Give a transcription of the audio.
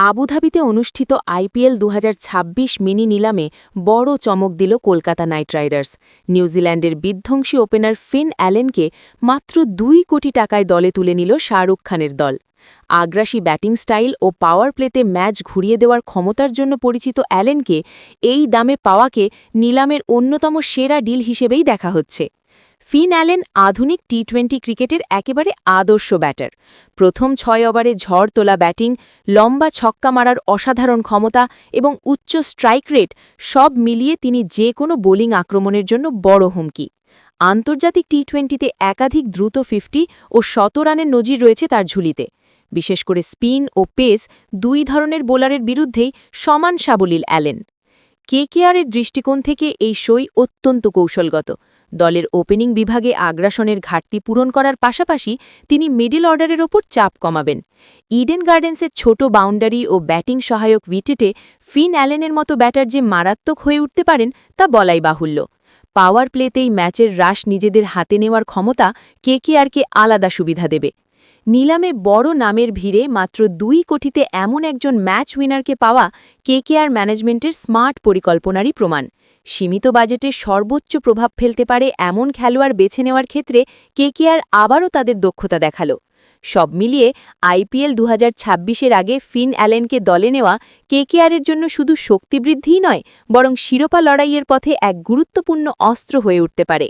আবুধাবিতে অনুষ্ঠিত IPL ২০২৬ mini নিলামে বড় চমক দিল কলকাতা নাইট রাইডার্স। নিউজিল্যান্ডের বিধ্বংসী ওপেনার ফিন অ্যালেনকে মাত্র ২ কোটি টাকায় দলে তুলে নিল শাহরুখ খানের দল। আগ্রাসী ব্যাটিং স্টাইল ও পাওয়ার প্লেতে ম্যাচ ঘুরিয়ে দেওয়ার ক্ষমতার জন্য পরিচিত অ্যালেনকে এই দামে পাওয়াকে নিলামের অন্যতম সেরা ডিল হিসেবেই দেখা হচ্ছে। ফিন অ্যালেন আধুনিক টি-20 ক্রিকেটের একেবারে আদর্শ ব্যাটার। প্রথম ৬ ওভারে ঝড় তোলা ব্যাটিং, লম্বা ছক্কা মারার অসাধারণ ক্ষমতা এবং উচ্চ স্ট্রাইক রেট সব মিলিয়ে তিনি যে কোনো বোলিং আক্রমণের জন্য বড় হুমকি। আন্তর্জাতিক টি-20তে একাধিক দ্রুত 50 ও ১০০ রানের নজির রয়েছে তার ঝুলিতে। বিশেষ করে স্পিন ও পেস দুই ধরনের বোলারের বিরুদ্ধেই সমান সাবলীল অ্যালেন। কেকেআরের দৃষ্টিকোণ থেকে এই সই অত্যন্ত কৌশলগত। দলের ওপেনিং বিভাগে আগ্রাসনের ঘাটতি পূরণ করার পাশাপাশি তিনি মিডল অর্ডারের ওপর চাপ কমাবেন। ইডেন গার্ডেন্সের ছোট বাউন্ডারি ও ব্যাটিং সহায়ক উইকেটে ফিন অ্যালেনের মতো ব্যাটার যে মারাত্মক হয়ে উঠতে পারেন তা বলাই বাহুল্য। পাওয়ার প্লেতেই ম্যাচের রাশ নিজেদের হাতে নেওয়ার ক্ষমতা কেকেআরকে আলাদা সুবিধা দেবে। নিলামে বড় নামের ভিড়ে মাত্র ২ কোটিতে এমন একজন ম্যাচ উইনারকে পাওয়া কেকেআর ম্যানেজমেন্টের স্মার্ট পরিকল্পনারই প্রমাণ। সীমিত বাজেটে সর্বোচ্চ প্রভাব ফেলতে পারে এমন খেলোয়াড় বেছে নেওয়ার ক্ষেত্রে কেকেআর আবারও তাদের দক্ষতা দেখালো। সব মিলিয়ে আইপিএল ২০২৬-এর আগে ফিন অ্যালেনকে দলে নেওয়া কেকেআরের জন্য শুধু শক্তিবৃদ্ধিই নয়, বরং শিরোপা লড়াইয়ের পথে এক গুরুত্বপূর্ণ অস্ত্র হয়ে উঠতে পারে।